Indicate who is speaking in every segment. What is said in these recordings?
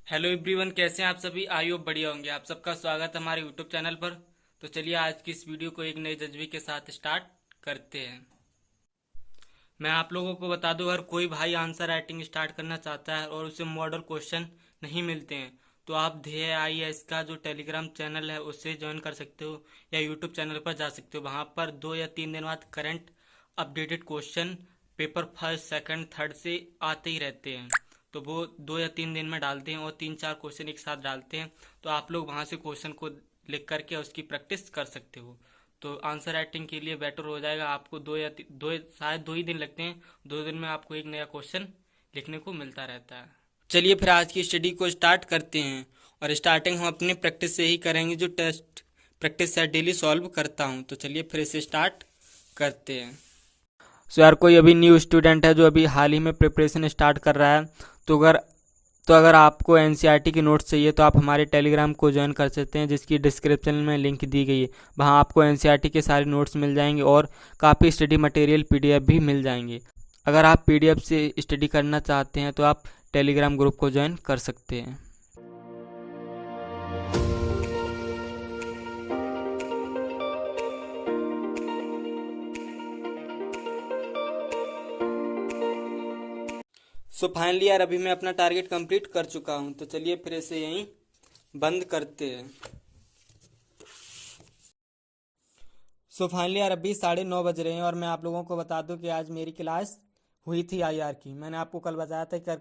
Speaker 1: Hello everyone, कैसे हैं आप सभी। आई होप बढ़िया होंगे। आप सबका स्वागत है हमारे यूट्यूब चैनल पर। तो चलिए आज की इस वीडियो को एक नए जज्बे के साथ स्टार्ट करते हैं। मैं आप लोगों को बता दूं, अगर कोई भाई आंसर राइटिंग स्टार्ट करना चाहता है और उसे मॉडल क्वेश्चन नहीं मिलते हैं तो आप ध्येय IAS का जो टेलीग्राम चैनल है उससे ज्वाइन कर सकते हो या यूट्यूब चैनल पर जा सकते हो। वहाँ पर 2 या 3 दिन बाद current updated question paper first second third से आते ही रहते हैं। तो वो 2 या 3 दिन में डालते हैं और 3-4 क्वेश्चन एक साथ डालते हैं। तो आप लोग वहाँ से क्वेश्चन को लिख करके उसकी प्रैक्टिस कर सकते हो। तो आंसर राइटिंग के लिए बेटर हो जाएगा। आपको शायद 2 ही दिन लगते हैं। 2 दिन में आपको एक नया क्वेश्चन लिखने को मिलता रहता है। चलिए फिर आज की स्टडी को स्टार्ट करते हैं। और स्टार्टिंग हम अपने प्रैक्टिस से ही करेंगे, जो टेस्ट प्रैक्टिस से डेली सॉल्व करता हूँ। तो चलिए फिर इसे स्टार्ट करते हैं। सो यार, कोई अभी न्यू स्टूडेंट है जो अभी हाल ही में प्रिपरेशन स्टार्ट कर रहा है, तो अगर आपको NCERT की नोट्स चाहिए तो आप हमारे टेलीग्राम को ज्वाइन कर सकते हैं, जिसकी डिस्क्रिप्शन में लिंक दी गई है। वहाँ आपको NCERT के सारे नोट्स मिल जाएंगे और काफ़ी स्टडी मटेरियल PDF भी मिल जाएंगे। अगर आप PDF से स्टडी करना चाहते हैं तो आप टेलीग्राम ग्रुप को ज्वाइन कर सकते हैं। सो फाइनली यार, अभी मैं अपना टारगेट कंप्लीट कर चुका हूँ। तो चलिए फिर इसे यहीं बंद करते हैं। सो फाइनली यार, अभी 9:30 बज रहे हैं और मैं आप लोगों को बता दूं कि आज मेरी क्लास हुई थी IR की। मैंने आपको कल बताया था कि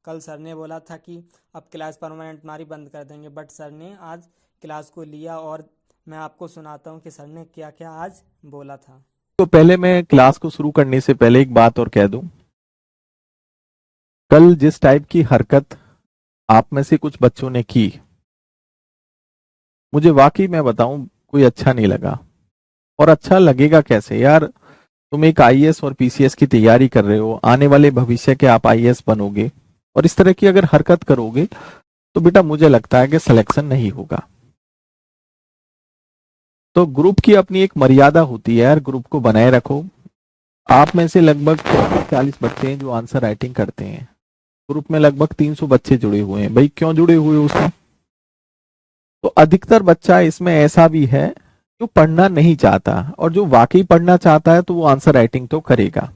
Speaker 1: कल सर ने बोला था कि अब क्लास परमानेंट हमारी बंद कर देंगे, बट सर ने आज क्लास को लिया और मैं आपको सुनाता हूँ कि सर ने क्या क्या आज बोला था।
Speaker 2: तो पहले मैं क्लास को शुरू करने से पहले एक बात और कह दूं। कल जिस टाइप की हरकत आप में से कुछ बच्चों ने की, मुझे वाकई मैं बताऊं कोई अच्छा नहीं लगा। और अच्छा लगेगा कैसे यार। तुम एक IAS और PCS की तैयारी कर रहे हो, आने वाले भविष्य के आप IAS बनोगे, और इस तरह की अगर हरकत करोगे तो बेटा मुझे लगता है कि सिलेक्शन नहीं होगा। तो ग्रुप की अपनी एक मर्यादा होती है यार, ग्रुप को बनाए रखो। आप में से लगभग 40 बच्चे हैं जो आंसर राइटिंग करते हैं। ग्रुप में लगभग 300 बच्चे जुड़े हुए हैं। भाई क्यों जुड़े हुए उसमें? तो अधिकतर बच्चा इसमें ऐसा भी है जो पढ़ना नहीं चाहता, और जो वाकई पढ़ना चाहता है तो वो आंसर राइटिंग तो करेगा।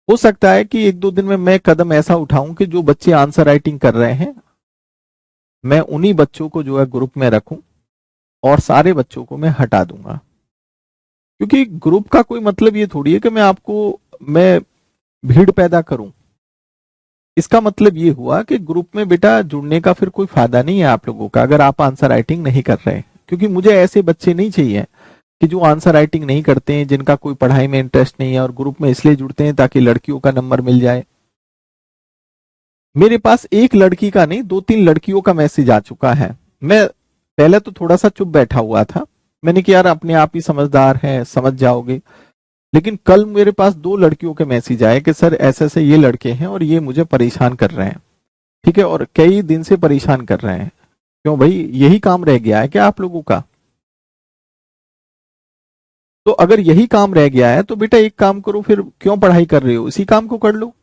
Speaker 2: हो सकता है कि 1-2 दिन में मैं कदम ऐसा उठाऊं कि जो बच्चे आंसर राइटिंग कर रहे हैं, मैं उन्हीं बच्चों को जो है ग्रुप में रखूं और सारे बच्चों को मैं हटा दूंगा। क्योंकि ग्रुप का कोई मतलब ये थोड़ी है कि मैं भीड़ पैदा करूं। इसका मतलब ये हुआ कि ग्रुप में बेटा जुड़ने का फिर कोई फायदा नहीं है आप लोगों का, अगर आप आंसर राइटिंग नहीं कर रहे। क्योंकि मुझे ऐसे बच्चे नहीं चाहिए कि जो आंसर राइटिंग नहीं करते हैं, जिनका कोई पढ़ाई में इंटरेस्ट नहीं है, और ग्रुप में इसलिए जुड़ते हैं ताकि लड़कियों का नंबर मिल जाए। मेरे पास एक लड़की का नहीं, 2-3 लड़कियों का मैसेज आ चुका है। मैं पहले तो थोड़ा सा चुप बैठा हुआ था, मैंने कहा यार अपने आप ही समझदार है, समझ जाओगे। लेकिन कल मेरे पास 2 लड़कियों के मैसेज आए कि सर ऐसे ऐसे ये लड़के हैं और ये मुझे परेशान कर रहे हैं। ठीक है, और कई दिन से परेशान कर रहे हैं। क्यों भाई, यही काम रह गया है क्या आप लोगों का? तो अगर यही काम रह गया है तो बेटा एक काम करो, फिर क्यों पढ़ाई कर रहे हो, इसी काम को कर लो।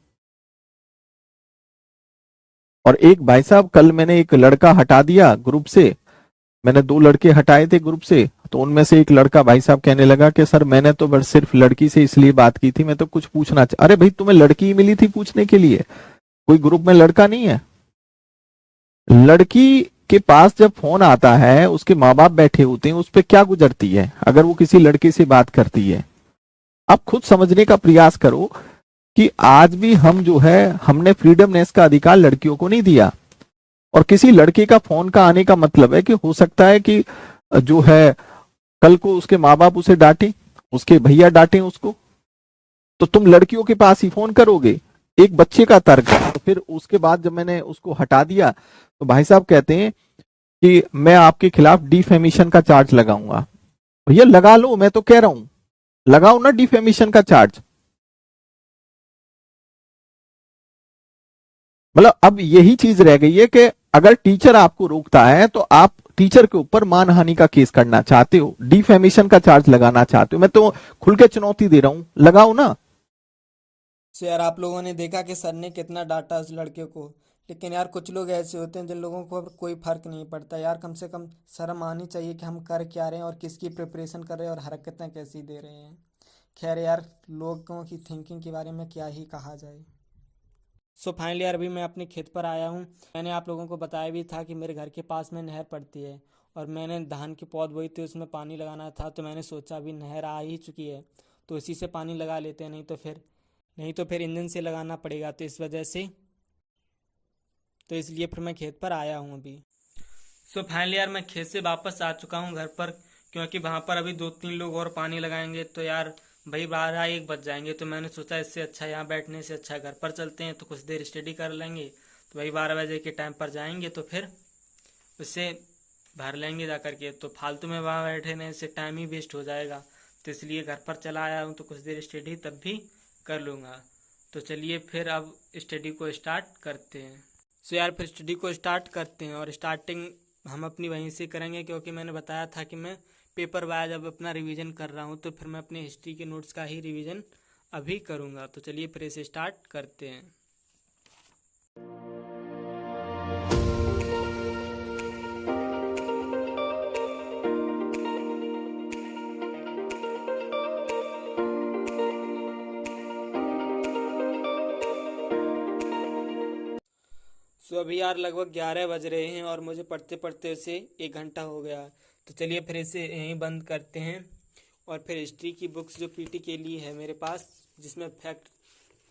Speaker 2: और एक भाई साहब, कल मैंने एक लड़का हटा दिया ग्रुप से। मैंने 2 लड़के हटाए थे ग्रुप से, तो उनमें से एक लड़का भाई साहब कहने लगा कि सर मैंने तो बस सिर्फ लड़की से इसलिए बात की थी, मैं तो कुछ पूछना अरे भाई तुम्हें लड़की ही मिली थी पूछने के लिए, कोई ग्रुप में लड़का नहीं है। लड़की के पास जब फोन आता है, उसके माँ बाप बैठे होते हैं, उस पर क्या गुजरती है अगर वो किसी लड़के से बात करती है। आप खुद समझने का प्रयास करो कि आज भी हम जो है, हमने फ्रीडमनेस का अधिकार लड़कियों को नहीं दिया। और किसी लड़के का फोन का आने का मतलब है कि हो सकता है कि जो है कल को उसके माँ बाप उसे डांटे, उसके भैया डांटे उसको, तो तुम लड़कियों के पास ही फोन करोगे। एक बच्चे का तर्क है। तो फिर उसके बाद जब मैंने उसको हटा दिया तो भाई साहब कहते हैं कि मैं आपके खिलाफ डिफेमेशन का चार्ज लगाऊंगा। भैया लगा लो, मैं तो कह रहा हूं लगाओ ना डिफेमेशन का चार्ज। मतलब अब यही चीज रह गई है कि अगर टीचर आपको रोकता है तो आप टीचर के ऊपर मानहानि का केस करना चाहते हो, डिफेमेशन का चार्ज लगाना चाहते हो। मैं तो खुल के चुनौती दे रहा हूं, लगाओ ना।
Speaker 3: सो यार आप लोगों ने देखा कि सर ने कितना डांटा उस लड़के को, लेकिन यार कुछ लोग ऐसे होते हैं जिन लोगों को अब कोई फर्क नहीं पड़ता। यार कम से कम शर्म आनी चाहिए कि हम कर क्या रहे हैं और किसकी प्रिपरेशन कर रहे हैं और हरकतें कैसी दे रहे हैं। खैर यार, लोगों की थिंकिंग के बारे में क्या ही कहा जाए। सो फाइनली यार अभी मैं अपने खेत पर आया हूँ। मैंने आप लोगों को बताया भी था कि मेरे घर के पास में नहर पड़ती है और मैंने धान की पौध बोई थी, उसमें पानी लगाना था। तो मैंने सोचा अभी नहर आ ही चुकी है तो इसी से पानी लगा लेते हैं, नहीं तो फिर इंजन से लगाना पड़ेगा। तो इस वजह से तो इसलिए फिर मैं खेत पर आया हूँ अभी।
Speaker 1: सो फाइनली यार मैं खेत से वापस आ चुका हूँ घर पर, क्योंकि वहाँ पर अभी 2-3 लोग और पानी लगाएंगे तो यार भाई 12-1 बज जाएंगे। तो मैंने सोचा इससे अच्छा यहाँ बैठने से अच्छा घर पर चलते हैं तो कुछ देर स्टडी कर लेंगे। तो भाई 12 बजे के टाइम पर जाएंगे तो फिर उससे भर लेंगे जा करके। तो फालतू में वहाँ बैठे रहने से टाइम ही वेस्ट हो जाएगा। तो इसलिए घर पर चला आया हूँ तो कुछ देर स्टडी तब भी कर लूँगा। तो चलिए फिर अब स्टडी को स्टार्ट करते हैं। सो यार फिर स्टडी को स्टार्ट करते हैं और स्टार्टिंग हम अपनी वहीं से करेंगे, क्योंकि मैंने बताया था कि मैं पेपर वाइज अब अपना रिवीजन कर रहा हूँ। तो फिर मैं अपने हिस्ट्री के नोट्स का ही रिवीजन अभी करूँगा। तो चलिए फिर इसे स्टार्ट करते हैं। सो अभी यार लगभग 11 बज रहे हैं और मुझे पढ़ते पढ़ते इसे 1 घंटा हो गया। तो चलिए फिर इसे यहीं बंद करते हैं और फिर हिस्ट्री की बुक्स जो पीटी के लिए है मेरे पास, जिसमें फैक्ट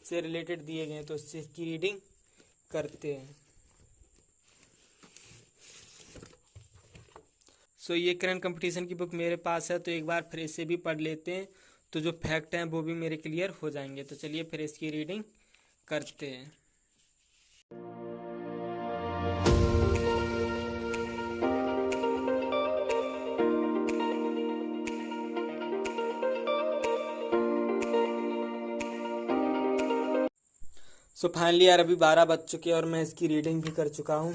Speaker 1: से रिलेटेड दिए गए हैं, तो इससे इसकी रीडिंग करते हैं। सो ये करंट कंपटीशन की बुक मेरे पास है, तो एक बार फिर इसे भी पढ़ लेते हैं तो जो फैक्ट हैं वो भी मेरे क्लियर हो जाएंगे। तो चलिए फिर इसकी रीडिंग करते हैं। सो फाइनली यार अभी 12 बज चुके हैं और मैं इसकी रीडिंग भी कर चुका हूँ।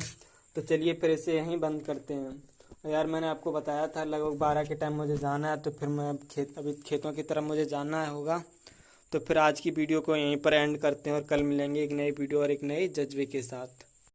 Speaker 1: तो चलिए फिर इसे यहीं बंद करते हैं। और यार मैंने आपको बताया था लगभग 12 के टाइम मुझे जाना है, तो फिर मैं अभी खेतों की तरफ मुझे जाना होगा। तो फिर आज की वीडियो को यहीं पर एंड करते हैं और कल मिलेंगे एक नई वीडियो और एक नए जज्बे के साथ।